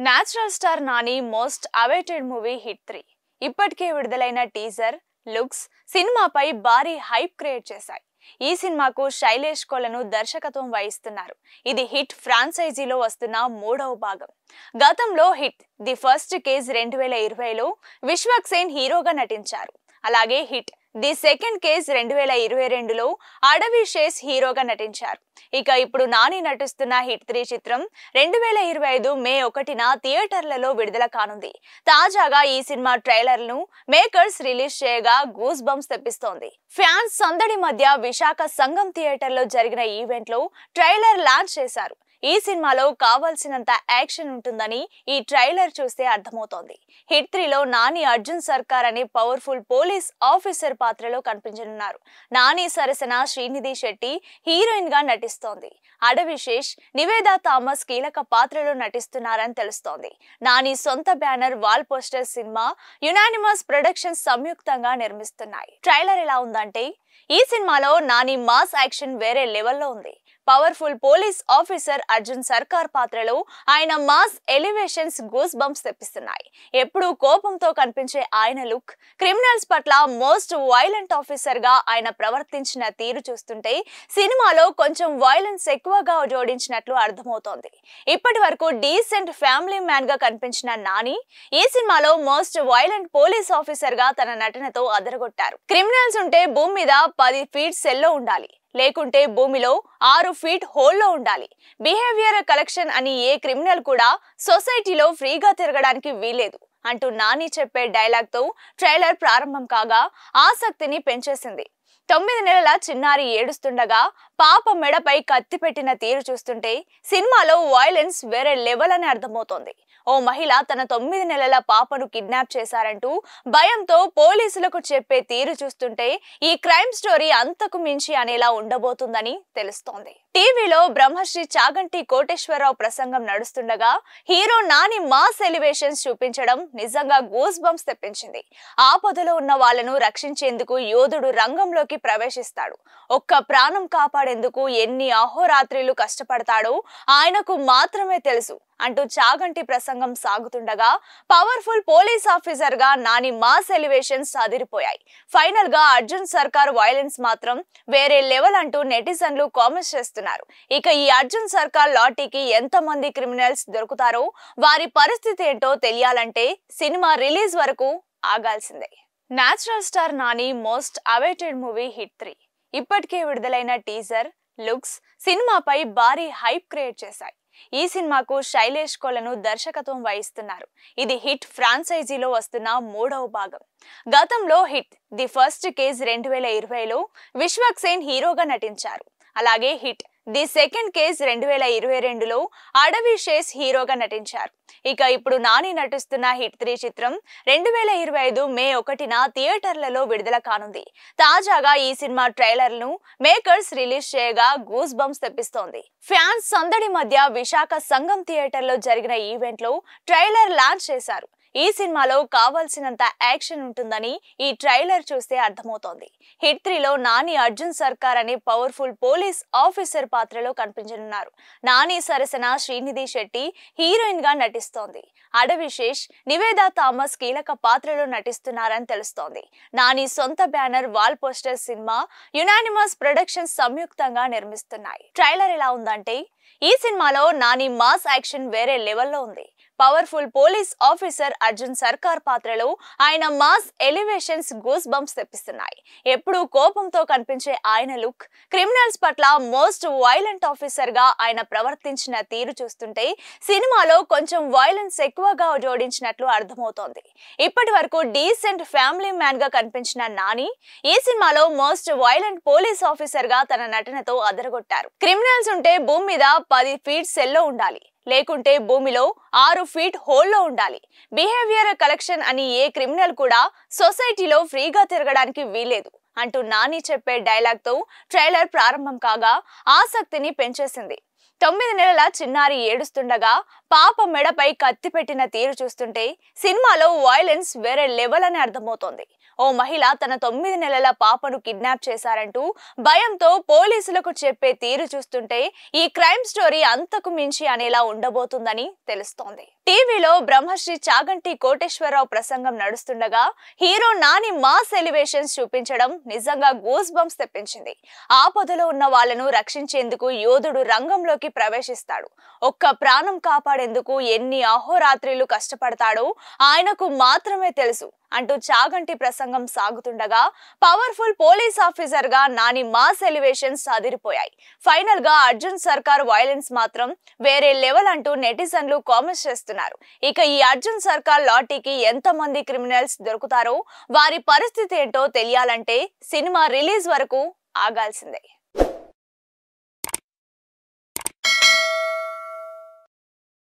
Natural star Nani most awaited movie hit 3 ఇప్పటికే విడుదలైన teaser looks సినిమాపై భారీ హైప్ క్రియేట్ చేశాయి. ఈ సినిమాకు శైలేష్ కొలను దర్శకత్వం వహిస్తున్నారు. ఇది హిట్ ఫ్రాంచైజీలో వస్తున్న మూడవ భాగం. గతంలో హిట్ ది ఫస్ట్ కేజ్ 2020లో విశ్వక్ సేన్ హీరోగా నటించారు. అలాగే హిట్ ది సెకండ్ కేజ్ 2022లో అడవి శేష్ హీరోగా నటించారు. ఇక ఇప్పుడు నాని నటిస్తున్న హిట్ 3 చిత్రం 2025 మే 1న థియేటర్లలో విడుదల కానుంది. తాజాగా ఈ సినిమా ట్రైలర్ను మేకర్స్ రిలీజ్ చేయగా గూస్ బంప్స్ తెప్పిస్తోంది. ఫ్యాన్స్ సందడి మధ్య విశాఖ సంగం థియేటర్లో జరిగిన ఈవెంట్లో ట్రైలర్ లాంచ్ చేశారు. ఈ సినిమాలో కావాల్సినంత యాక్షన్ ఉంటుందని ఈ ట్రైలర్ చూస్తే అర్థమవుతోంది. హిట్ 3లో నాని అర్జున్ సర్కార్ అనే పవర్ఫుల్ పోలీస్ ఆఫీసర్ పాత్రలో కనిపించనున్నారు. నాని సరసన శ్రీనిధి శెట్టి హీరోయిన్ గా నటిస్తోంది. అడవి శేష్, నివేదా థామస్ కీలక పాత్రలో నటిస్తున్నారని తెలుస్తోంది. నాని సొంత banner wall poster cinema unanimous productions సంయుక్తంగా నిర్మిస్తున్నాయి. ట్రైలర్ ఎలా ఉందంటే ఈ సినిమాలో నాని మాస్ యాక్షన్ వేరే లెవెల్లో ఉంది. పవర్ఫుల్ పోలీస్ ఆఫీసర్ అర్జున్ సర్కార్ పాత్రలో ఆయన మాస్ ఎలివేషన్స్ గూస్ బంప్స్ తెప్పిస్తున్నాయి. ఎప్పుడూ కోపంతో కనిపించే ఆయన లుక్, క్రిమినల్స్ పట్ల మోస్ట్ వైలెంట్ ఆఫీసర్ గా ఆయన ప్రవర్తించిన తీరు చూస్తుంటే సినిమాలో కొంచెం వైలెన్స్ ఎక్కువగా జోడించినట్లు అర్థమవుతోంది. ఇప్పటి వరకు డీసెంట్ ఫ్యామిలీ మ్యాన్ గా కనిపించిన నాని ఈ సినిమాలో మోస్ట్ వైలెంట్ పోలీస్ ఆఫీసర్ గా తన నటనతో అదరగొట్టారు. క్రిమినల్స్ ఉంటే భూమి మీద 10 ఫీట్ సెల్లో ఉండాలి, లేకుంటే భూమిలో 6 ఫీట్ హోల్లో ఉండాలి. బిహేవియర్ కలెక్షన్ అని ఏ క్రిమినల్ కూడా సొసైటీలో ఫ్రీగా తిరగడానికి వీలేదు అంటూ నాని చెప్పే డైలాగ్ తో ట్రైలర్ ప్రారంభం కాగా ఆసక్తిని పెంచేసింది. 9 నెలల చిన్నారి ఏడుస్తుండగా పాప మెడపై కత్తి పెట్టిన తీరు చూస్తుంటే సినిమాలో వైలెన్స్ వేరే లెవెల్ అని అర్థమవుతోంది. ఓ మహిళ తన 9 నెలల పాపను కిడ్నాప్ చేశారంటూ భయంతో పోలీసులకు చెప్పే తీరు చూస్తుంటే ఈ క్రైమ్ స్టోరీ అంతకు మించి అనేలా ఉండబోతుందని తెలుస్తోంది. టీవీలో బ్రహ్మశ్రీ చాగంటి కోటేశ్వరరావు ప్రసంగం నడుస్తుండగా హీరో నాని మాస్ ఎలివేషన్స్ చూపించడం నిజంగా గూస్ బంప్స్ తెప్పించింది. ఆపదలో ఉన్న వాళ్లను రక్షించేందుకు యోధుడు రంగంలోకి ప్రవేశిస్తాడు. ఒక్క ప్రాణం కాపాడేందుకు ఎన్ని అహోరాత్రిలు కష్టపడతాడో ఆయనకు మాత్రమే తెలుసు అంటూ చాగంటి ప్రసంగం సాగుతుండగా పవర్ఫుల్ పోలీస్ ఆఫీసర్ గా నాని మాస్ ఎలివేషన్స్ అదిరిపోయాయి. ఫైనల్ గా అర్జున్ సర్కార్ వైలెన్స్ మాత్రం వేరే లెవెల్ అంటూ నెటిజన్లు కామెంట్స్ చేస్తున్నారు. ఇక ఈ అర్జున్ సర్కార్ లాఠీకి ఎంతమంది క్రిమినల్స్ దొరుకుతారో వారి పరిస్థితి ఏంటో తెలియాలంటే సినిమా రిలీజ్ వరకు ఆగాల్సిందే. Natural star Nani most awaited movie hit 3 ఇప్పటికే విడుదలైన టీజర్ లుక్స్ సినిమాపై భారీ హైప్ క్రియేట్ చేశాయి. ఈ సినిమాకు శైలేష్ కొలను దర్శకత్వం వహిస్తున్నారు. ఇది హిట్ ఫ్రాంచైజీలో వస్తున్న మూడవ భాగం. గతంలో హిట్ ది ఫస్ట్ కేజ్ 2020లో విశ్వక్ సేన్ హీరోగా నటించారు. అలాగే హిట్ ది సెకండ్ కేజ్ 2022లో అడవి శేష్ హీరోగా నటించారు. ఇక ఇప్పుడు నాని నటిస్తున్న హిట్ 3 చిత్రం 2025 మే 1న థియేటర్లలో విడుదల కానుంది. తాజాగా ఈ సినిమా ట్రైలర్ను మేకర్స్ రిలీజ్ చేయగా గూస్ బంప్స్ తెప్పిస్తోంది. ఫ్యాన్స్ సందడి మధ్య విశాఖ సంగం థియేటర్లో జరిగిన ఈవెంట్లో ట్రైలర్ లాంచ్ చేశారు. ఈ సినిమాలో కావాల్సినంత యాక్షన్ ఉంటుందని ఈ ట్రైలర్ చూస్తే అర్థమవుతోంది. హిట్ 3లో నాని అర్జున్ సర్కార్ అనే పవర్ఫుల్ పోలీస్ ఆఫీసర్ పాత్రలో కనిపించనున్నారు. నాని సరసన శ్రీనిధి శెట్టి హీరోయిన్ గా నటిస్తోంది. అడవి శేష్, నివేదా థామస్ కీలక పాత్రలో నటిస్తున్నారని తెలుస్తోంది. నాని సొంత banner wall poster cinema unanimous productions సంయుక్తంగా నిర్మిస్తున్నాయి. ట్రైలర్ ఎలా ఉందంటే ఈ సినిమాలో నాని మాస్ యాక్షన్ వేరే లెవెల్లో ఉంది. పవర్ఫుల్ పోలీస్ ఆఫీసర్ అర్జున్ సర్కార్ పాత్రలో ఆయన మాస్ ఎలివేషన్స్ గూస్ బంప్స్ తెప్పిస్తున్నాయి. ఎప్పుడూ కోపంతో కనిపించే ఆయన లుక్, క్రిమినల్స్ పట్ల మోస్ట్ వైలెంట్ ఆఫీసర్ గా ఆయన ప్రవర్తించిన తీరు చూస్తుంటే సినిమాలో కొంచెం వైలెన్స్ ఎక్కువగా జోడించినట్లు అర్థమవుతోంది. ఇప్పటి వరకు డీసెంట్ ఫ్యామిలీ మ్యాన్ గా కనిపించిన నాని ఈ సినిమాలో మోస్ట్ వైలెంట్ పోలీస్ ఆఫీసర్ గా తన నటనతో అదరగొట్టారు. క్రిమినల్స్ ఉంటే భూమి మీద 10 ఫీట్ సెల్లో ఉండాలి, లేకుంటే భూమిలో 6 ఫీట్ హోల్లో ఉండాలి. బిహేవియర్ కలెక్షన్ అని ఏ క్రిమినల్ కూడా సొసైటీలో ఫ్రీగా తిరగడానికి వీలేదు అంటూ నాని చెప్పే డైలాగ్ తో ట్రైలర్ ప్రారంభం కాగా ఆసక్తిని పెంచేసింది. 9 నెలల చిన్నారి ఏడుస్తుండగా పాప మెడపై కత్తి పెట్టిన తీరు చూస్తుంటే సినిమాలో వైలెన్స్ వేరే లెవెల్ అని అర్థమవుతోంది. ఓ మహిళ తన 9 నెలల పాపను కిడ్నాప్ చేశారంటూ భయంతో పోలీసులకు చెప్పే తీరు చూస్తుంటే ఈ క్రైమ్ స్టోరీ అంతకు మించి అనేలా ఉండబోతుందని తెలుస్తోంది. టీవీలో బ్రహ్మశ్రీ చాగంటి కోటేశ్వరరావు ప్రసంగం నడుస్తుండగా హీరో నాని మాస్ ఎలివేషన్స్ చూపించడం నిజంగా గూస్ బంప్స్ తెప్పించింది. ఆపదలో ఉన్న వాళ్ళను రక్షించేందుకు యోధుడు రంగంలోకి ప్రవేశిస్తాడు. ఒక్క ప్రాణం కాపాడేందుకు ఎన్ని అహోరాత్రిలు కష్టపడతాడో ఆయనకు మాత్రమే తెలుసు అంటూ చాగంటి ప్రసంగం సాగుతుండగా పవర్ఫుల్ పోలీస్ ఆఫీసర్ గా నాని మాస్ ఎలివేషన్స్ అదిరిపోయాయి. ఫైనల్ గా అర్జున్ సర్కార్ వైలెన్స్ మాత్రం వేరే లెవెల్ అంటూ నెటిజన్లు కామెంట్స్ చేస్తున్నారు. ఇక ఈ అర్జున్ సర్కార్ లాఠీకి ఎంత మంది క్రిమినల్స్ దొరుకుతారో వారి పరిస్థితి ఏంటో తెలియాలంటే సినిమా రిలీజ్ వరకు ఆగాల్సిందే.